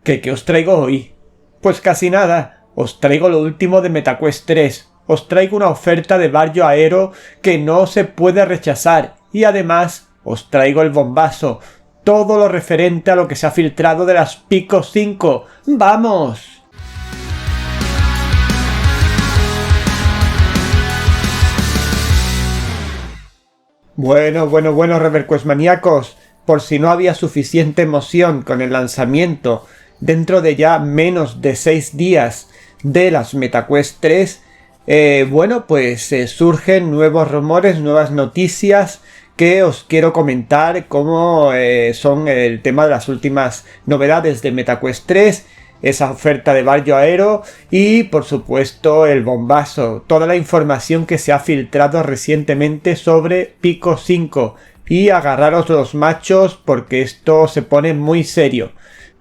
¿Qué os traigo hoy? Pues casi nada, os traigo lo último de MetaQuest 3, os traigo una oferta de Varjo Aero que no se puede rechazar y además os traigo el bombazo, todo lo referente a lo que se ha filtrado de las Pico 5. ¡Vamos! Bueno, ReverQuest maníacos, por si no había suficiente emoción con el lanzamiento dentro de ya menos de 6 días de las MetaQuest 3, surgen nuevos rumores, nuevas noticias que os quiero comentar, como son el tema de las últimas novedades de MetaQuest 3, esa oferta de Varjo Aero y por supuesto el bombazo, toda la información que se ha filtrado recientemente sobre Pico 5. Y agarraros los machos porque esto se pone muy serio.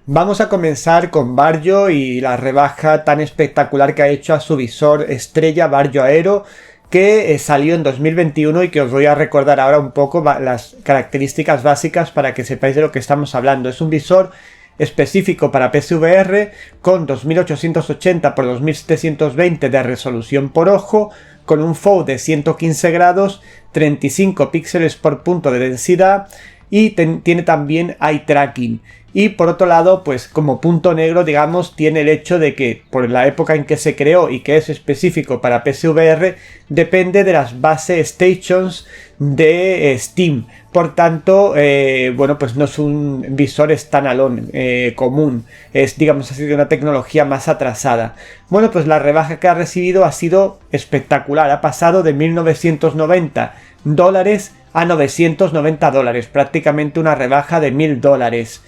Vamos a comenzar con Varjo y la rebaja tan espectacular que ha hecho a su visor estrella Varjo Aero, que salió en 2021 y que os voy a recordar ahora un poco las características básicas para que sepáis de lo que estamos hablando. Es un visor específico para PSVR con 2880 x 2720 de resolución por ojo, con un FOV de 115 grados, 35 píxeles por punto de densidad y tiene también eye tracking. Y por otro lado, pues como punto negro, digamos, tiene el hecho de que por la época en que se creó y que es específico para PSVR, depende de las base stations de Steam. Por tanto, pues no es un visor standalone común, es, digamos así, de una tecnología más atrasada. Bueno, pues la rebaja que ha recibido ha sido espectacular, ha pasado de $1.990 a $990, prácticamente una rebaja de $1.000.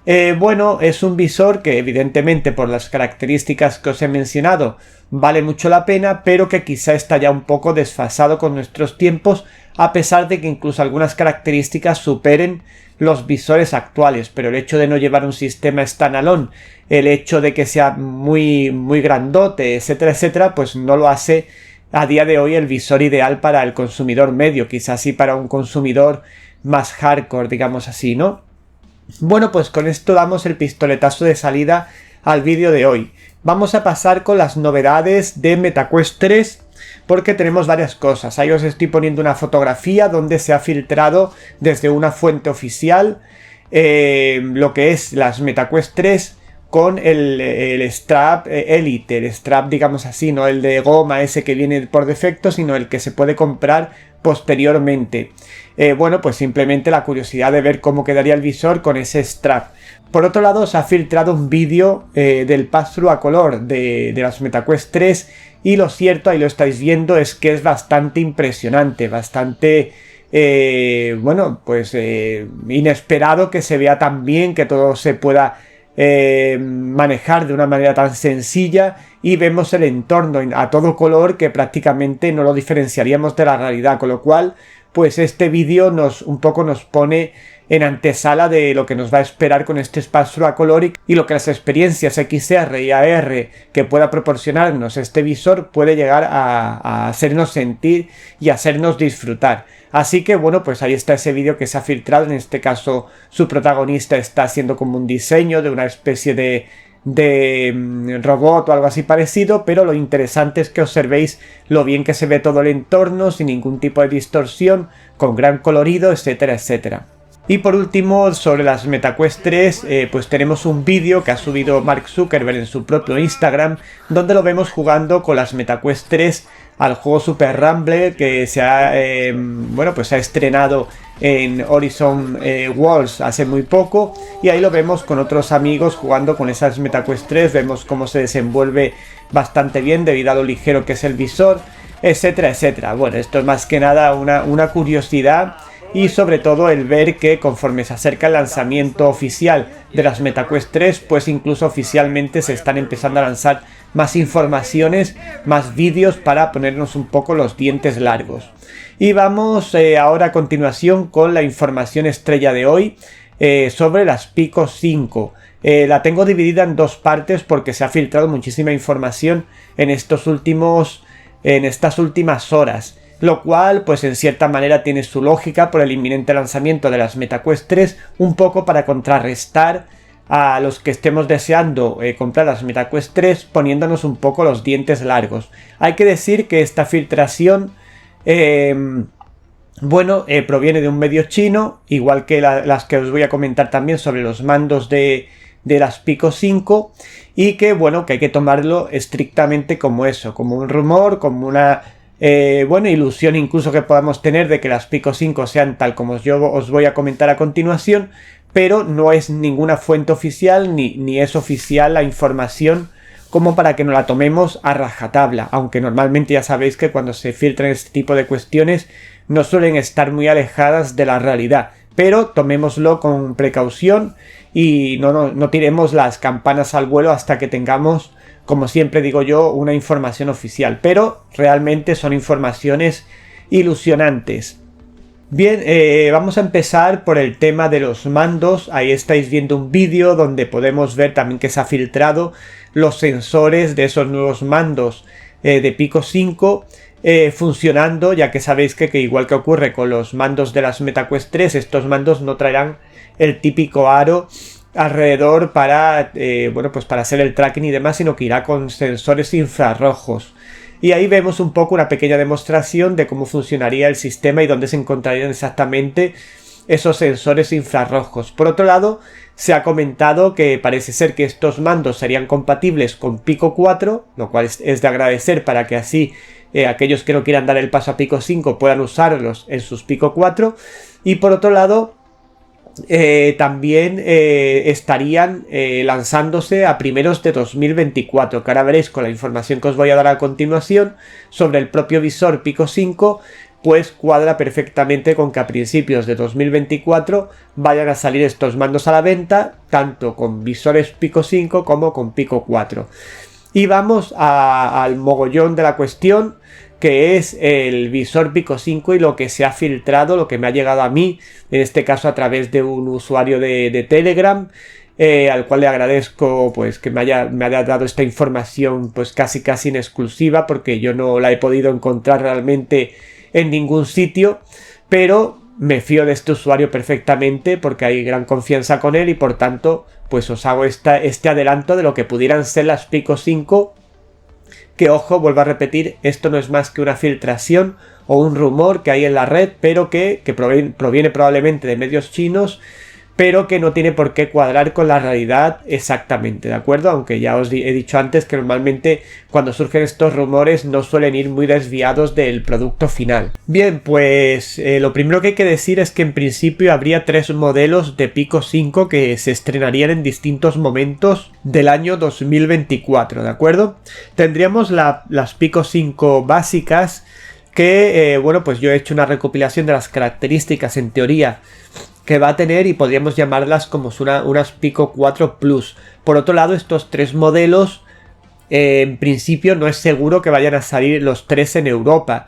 Es un visor que evidentemente por las características que os he mencionado vale mucho la pena, pero que quizá está ya un poco desfasado con nuestros tiempos, a pesar de que incluso algunas características superen los visores actuales. Pero el hecho de no llevar un sistema standalone, el hecho de que sea muy grandote, etcétera, etcétera, pues no lo hace a día de hoy el visor ideal para el consumidor medio, quizás sí para un consumidor más hardcore, digamos así, ¿no? Bueno, pues con esto damos el pistoletazo de salida al vídeo de hoy. Vamos a pasar con las novedades de MetaQuest 3 porque tenemos varias cosas. Ahí os estoy poniendo una fotografía donde se ha filtrado desde una fuente oficial lo que es las MetaQuest 3 con el strap Elite, el strap digamos así, no el de goma ese que viene por defecto, sino el que se puede comprar posteriormente. Pues simplemente la curiosidad de ver cómo quedaría el visor con ese strap. Por otro lado, se ha filtrado un vídeo del pass-through a color de las MetaQuest 3 y lo cierto, ahí lo estáis viendo, es que es bastante impresionante, bastante inesperado que se vea tan bien, que todo se pueda manejar de una manera tan sencilla, y vemos el entorno a todo color que prácticamente no lo diferenciaríamos de la realidad, con lo cual pues este vídeo nos pone en antesala de lo que nos va a esperar con este pass-through a color y lo que las experiencias XR y AR que pueda proporcionarnos este visor puede llegar a hacernos sentir y hacernos disfrutar. Así que pues ahí está ese vídeo que se ha filtrado. En este caso su protagonista está haciendo como un diseño de una especie de robot o algo así parecido, pero lo interesante es que observéis lo bien que se ve todo el entorno sin ningún tipo de distorsión, con gran colorido, etcétera, etcétera. Y por último, sobre las MetaQuest 3, pues tenemos un vídeo que ha subido Mark Zuckerberg en su propio Instagram, donde lo vemos jugando con las MetaQuest 3 al juego Super Rumble, que se ha estrenado en Horizon Worlds hace muy poco, y ahí lo vemos con otros amigos jugando con esas MetaQuest 3, vemos cómo se desenvuelve bastante bien debido a lo ligero que es el visor, etcétera, etcétera. Bueno, esto es más que nada una curiosidad, y sobre todo el ver que conforme se acerca el lanzamiento oficial de las MetaQuest 3, pues incluso oficialmente se están empezando a lanzar más informaciones, más vídeos para ponernos un poco los dientes largos. Y vamos ahora a continuación con la información estrella de hoy sobre las Pico 5. La tengo dividida en dos partes porque se ha filtrado muchísima información en estas últimas horas. Lo cual, pues en cierta manera tiene su lógica por el inminente lanzamiento de las MetaQuest 3, un poco para contrarrestar a los que estemos deseando comprar las MetaQuest 3 poniéndonos un poco los dientes largos. Hay que decir que esta filtración proviene de un medio chino, igual que las que os voy a comentar también sobre los mandos de las Pico 5, y que que hay que tomarlo estrictamente como eso, como un rumor, como una ilusión incluso que podamos tener de que las Pico 5 sean tal como yo os voy a comentar a continuación, pero no es ninguna fuente oficial ni es oficial la información como para que nos la tomemos a rajatabla, aunque normalmente ya sabéis que cuando se filtran este tipo de cuestiones no suelen estar muy alejadas de la realidad, pero tomémoslo con precaución y no tiremos las campanas al vuelo hasta que tengamos, como siempre digo yo, una información oficial, pero realmente son informaciones ilusionantes. Bien, vamos a empezar por el tema de los mandos. Ahí estáis viendo un vídeo donde podemos ver también que se ha filtrado los sensores de esos nuevos mandos de Pico 5 funcionando, ya que sabéis que igual que ocurre con los mandos de las MetaQuest 3, estos mandos no traerán el típico aro alrededor para hacer el tracking y demás, sino que irá con sensores infrarrojos. Y ahí vemos un poco una pequeña demostración de cómo funcionaría el sistema y dónde se encontrarían exactamente esos sensores infrarrojos. Por otro lado, se ha comentado que parece ser que estos mandos serían compatibles con Pico 4, lo cual es de agradecer para que así aquellos que no quieran dar el paso a Pico 5 puedan usarlos en sus Pico 4. Y por otro lado, también estarían lanzándose a primeros de 2024, que ahora veréis con la información que os voy a dar a continuación sobre el propio visor Pico 5, pues cuadra perfectamente con que a principios de 2024 vayan a salir estos mandos a la venta, tanto con visores Pico 5 como con Pico 4. Y vamos al mogollón de la cuestión, que es el visor Pico 5 y lo que se ha filtrado, lo que me ha llegado a mí, en este caso a través de un usuario de Telegram, al cual le agradezco pues que me haya dado esta información pues casi en exclusiva, porque yo no la he podido encontrar realmente en ningún sitio, pero me fío de este usuario perfectamente porque hay gran confianza con él y por tanto pues os hago este adelanto de lo que pudieran ser las Pico 5. Que ojo, vuelvo a repetir, esto no es más que una filtración o un rumor que hay en la red, pero que proviene probablemente de medios chinos, pero que no tiene por qué cuadrar con la realidad exactamente, ¿de acuerdo? Aunque ya os he dicho antes que normalmente cuando surgen estos rumores no suelen ir muy desviados del producto final. Bien, pues lo primero que hay que decir es que en principio habría 3 modelos de Pico 5 que se estrenarían en distintos momentos del año 2024, ¿de acuerdo? Tendríamos las Pico 5 básicas que, pues yo he hecho una recopilación de las características en teoría que va a tener y podríamos llamarlas como unas Pico 4 Plus. Por otro lado, estos 3 modelos en principio no es seguro que vayan a salir los 3 en Europa.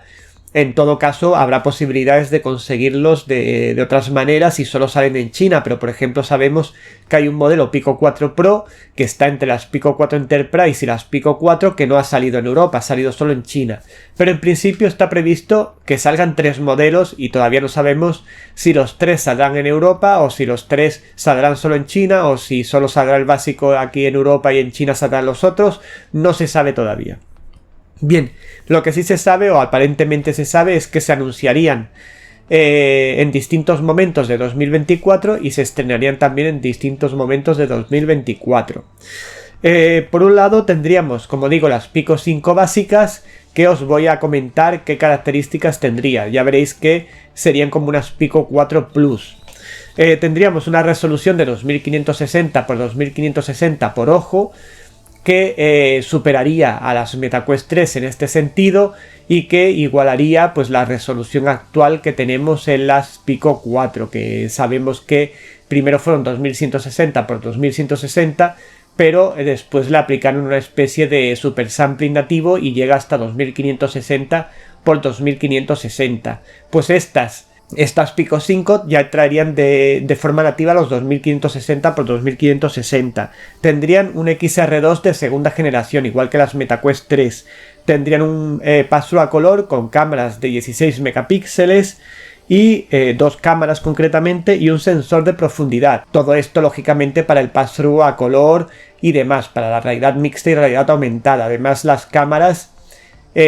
En todo caso, habrá posibilidades de conseguirlos de otras maneras y solo salen en China, pero por ejemplo sabemos que hay un modelo Pico 4 Pro que está entre las Pico 4 Enterprise y las Pico 4 que no ha salido en Europa, ha salido solo en China. Pero en principio está previsto que salgan 3 modelos y todavía no sabemos si los 3 saldrán en Europa o si los 3 saldrán solo en China o si solo saldrá el básico aquí en Europa y en China saldrán los otros, no se sabe todavía. Bien, lo que sí se sabe o aparentemente se sabe es que se anunciarían en distintos momentos de 2024 y se estrenarían también en distintos momentos de 2024. Por un lado tendríamos, como digo, las Pico 5 básicas, que os voy a comentar qué características tendría. Ya veréis que serían como unas Pico 4 Plus. Tendríamos una resolución de 2560 x 2560 por ojo, que superaría a las MetaQuest 3 en este sentido y que igualaría pues la resolución actual que tenemos en las Pico 4, que sabemos que primero fueron 2160 x 2160, pero después le aplicaron una especie de super sampling nativo y llega hasta 2560 x 2560. Pues estas Pico 5 ya traerían de forma nativa los 2560 x 2560. Tendrían un XR2 de segunda generación, igual que las MetaQuest 3. Tendrían un pass-through a color con cámaras de 16 megapíxeles y dos cámaras concretamente y un sensor de profundidad. Todo esto lógicamente para el pass-through a color y demás, para la realidad mixta y realidad aumentada. Además las cámaras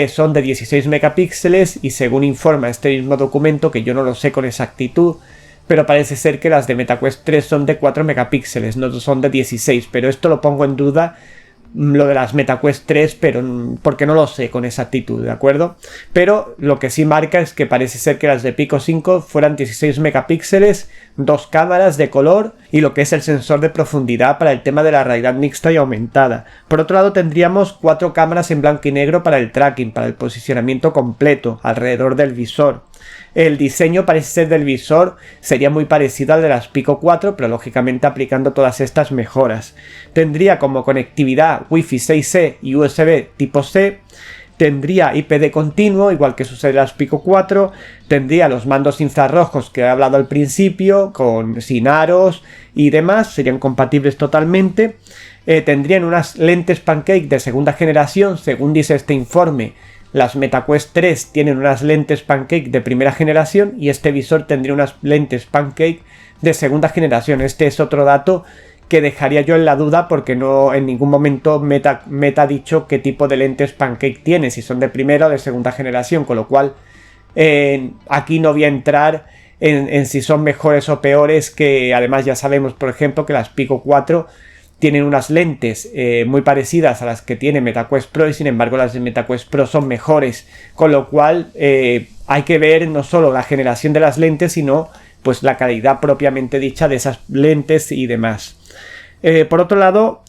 son de 16 megapíxeles y según informa este mismo documento, que yo no lo sé con exactitud, pero parece ser que las de MetaQuest 3 son de 4 megapíxeles, no son de 16, pero esto lo pongo en duda, lo de las MetaQuest 3, pero porque no lo sé con exactitud, ¿de acuerdo? Pero lo que sí marca es que parece ser que las de Pico 5 fueran 16 megapíxeles, dos cámaras de color y lo que es el sensor de profundidad para el tema de la realidad mixta y aumentada. Por otro lado tendríamos 4 cámaras en blanco y negro para el tracking, para el posicionamiento completo alrededor del visor. El diseño parece ser del visor sería muy parecido al de las Pico 4, pero lógicamente aplicando todas estas mejoras. Tendría como conectividad Wi-Fi 6E y USB tipo C. Tendría IPD continuo, igual que sucede en las Pico 4. Tendría los mandos infrarrojos que he hablado al principio, sin aros y demás, serían compatibles totalmente. Tendrían unas lentes Pancake de segunda generación, según dice este informe. Las MetaQuest 3 tienen unas lentes Pancake de primera generación y este visor tendría unas lentes Pancake de segunda generación. Este es otro dato que dejaría yo en la duda porque no en ningún momento Meta ha dicho qué tipo de lentes Pancake tiene, si son de primera o de segunda generación, con lo cual aquí no voy a entrar en si son mejores o peores, que además ya sabemos, por ejemplo, que las Pico 4 tienen unas lentes muy parecidas a las que tiene MetaQuest Pro y sin embargo las de MetaQuest Pro son mejores, con lo cual hay que ver no solo la generación de las lentes, sino pues la calidad propiamente dicha de esas lentes y demás. Por otro lado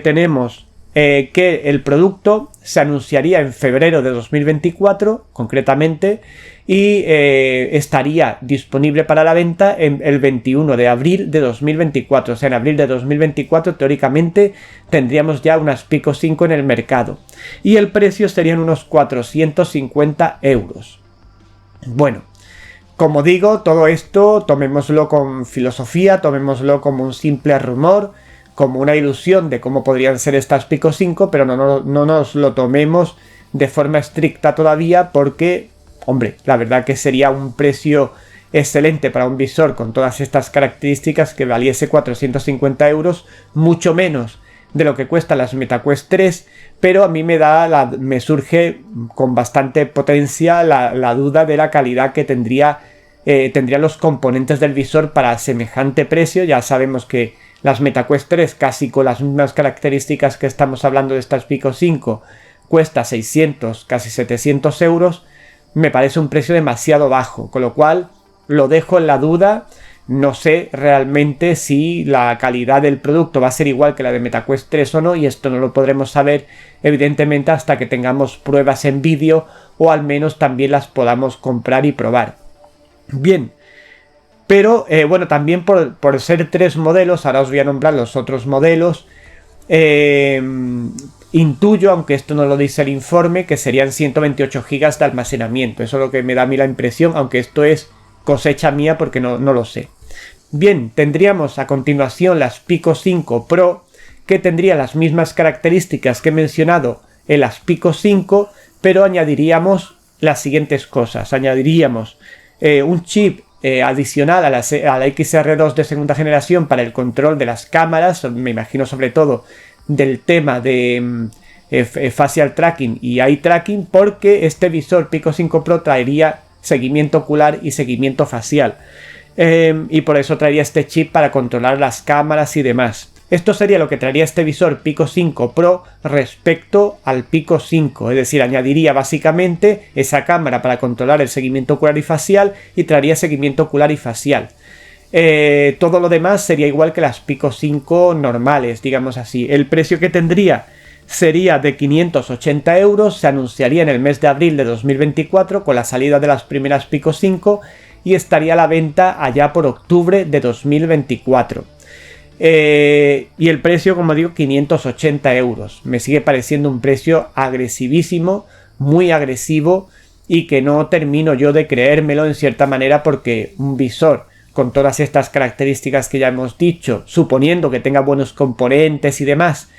tenemos que el producto se anunciaría en febrero de 2024 concretamente y estaría disponible para la venta el 21 de abril de 2024. O sea, en abril de 2024 teóricamente tendríamos ya unas Pico 5 en el mercado y el precio serían unos 450 euros. Bueno, como digo, todo esto tomémoslo con filosofía, tomémoslo como un simple rumor, como una ilusión de cómo podrían ser estas Pico 5, pero no nos lo tomemos de forma estricta todavía porque, hombre, la verdad que sería un precio excelente para un visor con todas estas características que valiese 450 euros, mucho menos de lo que cuestan las MetaQuest 3, pero a mí me surge con bastante potencia la duda de la calidad que tendrían los componentes del visor para semejante precio. Ya sabemos que las MetaQuest 3, casi con las mismas características que estamos hablando de estas Pico 5, cuesta 600, casi 700 euros. Me parece un precio demasiado bajo, con lo cual lo dejo en la duda. No sé realmente si la calidad del producto va a ser igual que la de MetaQuest 3 o no, y esto no lo podremos saber evidentemente hasta que tengamos pruebas en vídeo o al menos también las podamos comprar y probar. Bien, pero bueno, también por ser 3 modelos, ahora os voy a nombrar los otros modelos, intuyo, aunque esto no lo dice el informe, que serían 128 GB de almacenamiento. Eso es lo que me da a mí la impresión, aunque esto es cosecha mía porque no lo sé. Bien, tendríamos a continuación las Pico 5 Pro, que tendría las mismas características que he mencionado en las Pico 5, pero añadiríamos las siguientes cosas. Añadiríamos un chip adicional a la XR2 de segunda generación para el control de las cámaras, me imagino sobre todo del tema de facial tracking y eye tracking, porque este visor Pico 5 Pro traería seguimiento ocular y seguimiento facial, y por eso traería este chip para controlar las cámaras y demás. Esto sería lo que traería este visor Pico 5 Pro respecto al Pico 5, es decir, añadiría básicamente esa cámara para controlar el seguimiento ocular y facial y traería seguimiento ocular y facial. Todo lo demás sería igual que las Pico 5 normales, digamos así. El precio que tendría sería de 580 euros, se anunciaría en el mes de abril de 2024 con la salida de las primeras Pico 5 y estaría a la venta allá por octubre de 2024. Y el precio, como digo, 580 euros. Me sigue pareciendo un precio agresivísimo, muy agresivo, y que no termino yo de creérmelo en cierta manera, porque un visor con todas estas características que ya hemos dicho, suponiendo que tenga buenos componentes y demás,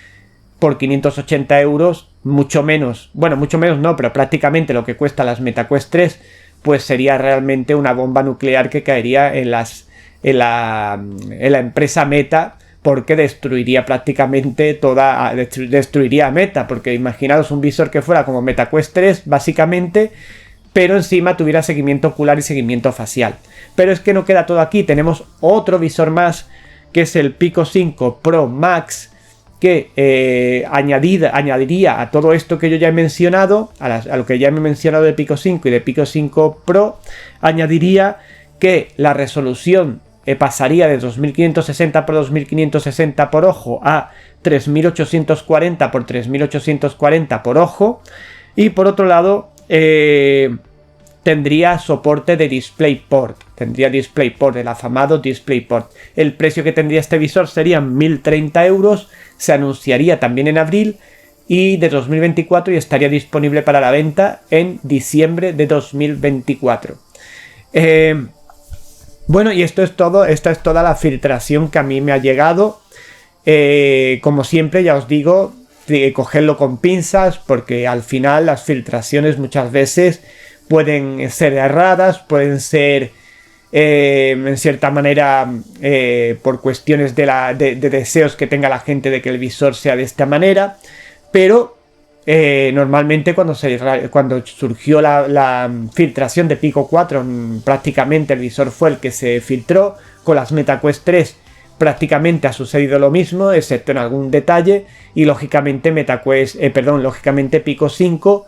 por 580 euros, mucho menos, bueno, mucho menos no, pero prácticamente lo que cuesta las MetaQuest 3, pues sería realmente una bomba nuclear que caería en la empresa Meta, porque destruiría prácticamente destruiría a Meta, porque imaginaros un visor que fuera como MetaQuest 3 básicamente, pero encima tuviera seguimiento ocular y seguimiento facial. Pero es que no queda todo aquí, tenemos otro visor más, que es el Pico 5 Pro Max, que añadiría a todo esto que yo ya he mencionado, a lo que ya me he mencionado de Pico 5 y de Pico 5 Pro, añadiría que la resolución pasaría de 2560 por 2560 por ojo a 3840 por 3840 por ojo, y por otro lado tendría soporte de DisplayPort, el afamado DisplayPort. El precio que tendría este visor serían 1030 euros, se anunciaría también en abril y de 2024 y estaría disponible para la venta en diciembre de 2024. Bueno, y esto es todo, esta es toda la filtración que a mí me ha llegado. Como siempre, ya os digo, cogedlo con pinzas, porque al final las filtraciones muchas veces pueden ser erradas, pueden ser en cierta manera por cuestiones de deseos que tenga la gente de que el visor sea de esta manera, pero normalmente cuando surgió la filtración de Pico 4, prácticamente el visor fue el que se filtró. Con las MetaQuest 3 prácticamente ha sucedido lo mismo, excepto en algún detalle, y lógicamente lógicamente Pico 5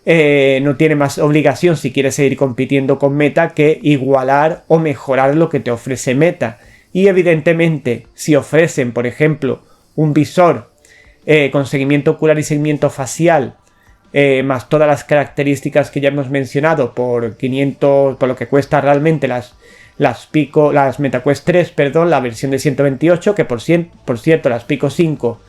no tiene más obligación, si quiere seguir compitiendo con Meta, que igualar o mejorar lo que te ofrece Meta. Y evidentemente, si ofrecen, por ejemplo, un visor con seguimiento ocular y seguimiento facial, más todas las características que ya hemos mencionado, por 500, por lo que cuesta realmente las MetaQuest 3, la versión de 128, que por cierto las Pico 5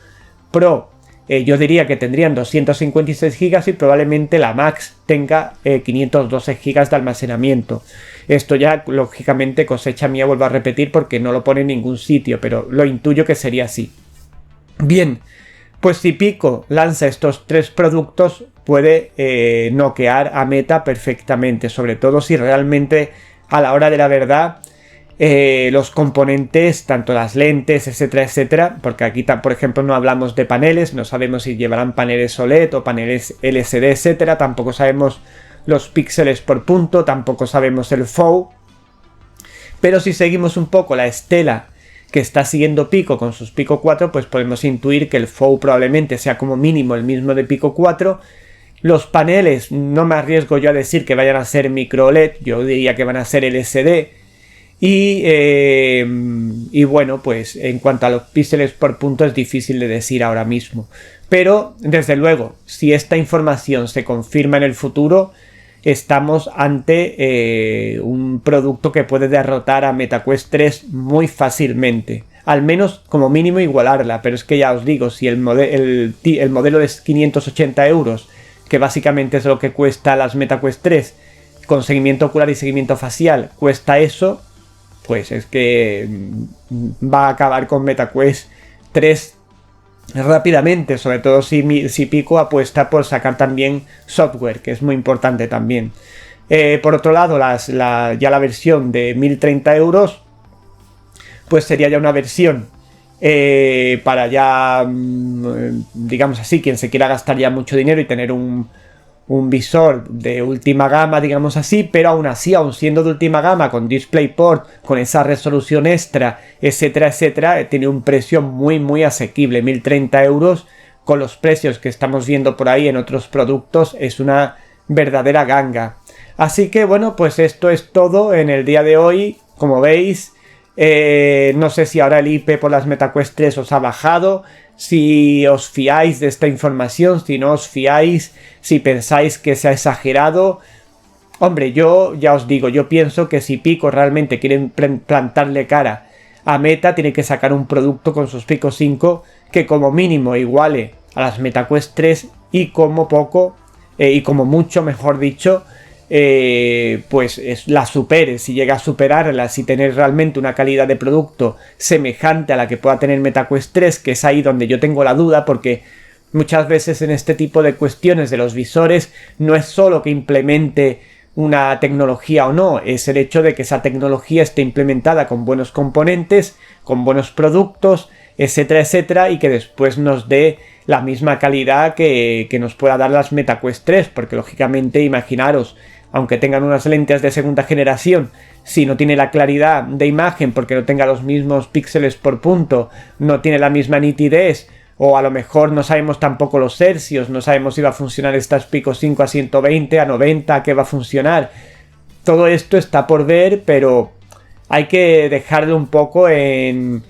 Pro yo diría que tendrían 256 GB y probablemente la Max tenga 512 GB de almacenamiento. Esto ya lógicamente cosecha mía, vuelvo a repetir, porque no lo pone en ningún sitio, pero lo intuyo que sería así. Bien, pues si Pico lanza estos tres productos puede noquear a Meta perfectamente, sobre todo si realmente a la hora de la verdad los componentes, tanto las lentes, etcétera, etcétera, porque aquí por ejemplo no hablamos de paneles, no sabemos si llevarán paneles OLED o paneles LCD, etcétera, tampoco sabemos los píxeles por punto, tampoco sabemos el FOV, pero si seguimos un poco la estela que está siguiendo Pico con sus Pico 4, pues podemos intuir que el FOV probablemente sea como mínimo el mismo de Pico 4. Los paneles no me arriesgo yo a decir que vayan a ser micro OLED, yo diría que van a ser LCD. Y bueno, pues en cuanto a los píxeles por punto es difícil de decir ahora mismo. Pero desde luego, si esta información se confirma en el futuro, estamos ante un producto que puede derrotar a MetaQuest 3 muy fácilmente. Al menos como mínimo igualarla, pero es que ya os digo, si el modelo de 580 euros, que básicamente es lo que cuesta las MetaQuest 3, con seguimiento ocular y seguimiento facial, cuesta eso, pues es que va a acabar con MetaQuest 3 rápidamente, sobre todo si Pico apuesta por sacar también software, que es muy importante también. Por otro lado, ya la versión de 1030 euros, pues sería ya una versión para ya, digamos así, quien se quiera gastar ya mucho dinero y tener un visor de última gama, digamos así, pero aún así, aún siendo de última gama, con DisplayPort, con esa resolución extra, etcétera, etcétera, tiene un precio muy, muy asequible. 1030 euros, con los precios que estamos viendo por ahí en otros productos, es una verdadera ganga. Así que bueno, pues esto es todo en el día de hoy. Como veis, no sé si ahora el IP por las MetaQuest 3 os ha bajado, si os fiáis de esta información, si no os fiáis, si pensáis que se ha exagerado. Hombre, yo ya os digo, yo pienso que si Pico realmente quiere plantarle cara a Meta, tiene que sacar un producto con sus Pico 5 que como mínimo iguale a las MetaQuest 3 y como poco, y como mucho, mejor dicho, pues la supere. Si llega a superarla, si tener realmente una calidad de producto semejante a la que pueda tener MetaQuest 3, que es ahí donde yo tengo la duda, porque muchas veces en este tipo de cuestiones de los visores no es solo que implemente una tecnología o no, es el hecho de que esa tecnología esté implementada con buenos componentes, con buenos productos, etcétera, etcétera, y que después nos dé la misma calidad que nos pueda dar las MetaQuest 3, porque lógicamente imaginaros, aunque tengan unas lentes de segunda generación, si no tiene la claridad de imagen porque no tenga los mismos píxeles por punto, no tiene la misma nitidez, o a lo mejor no sabemos tampoco los hercios, no sabemos si va a funcionar estas Pico 5 a 120, a 90, a qué va a funcionar. Todo esto está por ver, pero hay que dejarlo un poco en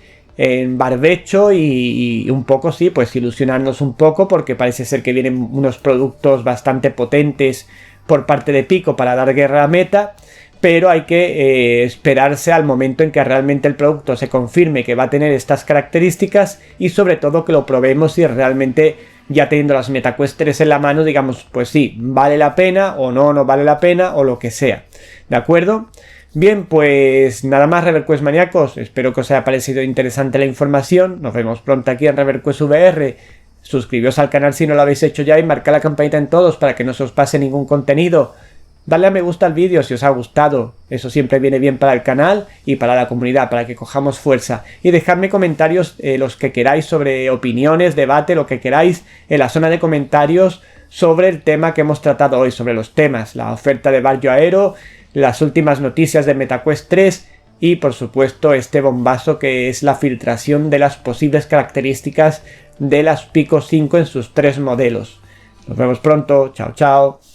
barbecho y un poco, sí, pues ilusionarnos un poco, porque parece ser que vienen unos productos bastante potentes por parte de Pico para dar guerra a Meta, pero hay que esperarse al momento en que realmente el producto se confirme que va a tener estas características y sobre todo que lo probemos y realmente ya teniendo las MetaQuest 3 en la mano digamos pues sí, vale la pena o no, no vale la pena o lo que sea, ¿de acuerdo? Bien, pues nada más, ReverQuest maníacos, espero que os haya parecido interesante la información, nos vemos pronto aquí en ReverQuest VR, suscribíos al canal si no lo habéis hecho ya y marcad la campanita en todos para que no se os pase ningún contenido. Dadle a me gusta al vídeo si os ha gustado, eso siempre viene bien para el canal y para la comunidad, para que cojamos fuerza. Y dejadme comentarios los que queráis sobre opiniones, debate, lo que queráis en la zona de comentarios sobre el tema que hemos tratado hoy, sobre los temas, la oferta de Barrio Aero, las últimas noticias de MetaQuest 3 y por supuesto este bombazo que es la filtración de las posibles características de las Pico 5 en sus 3 modelos. Nos vemos pronto, chao chao.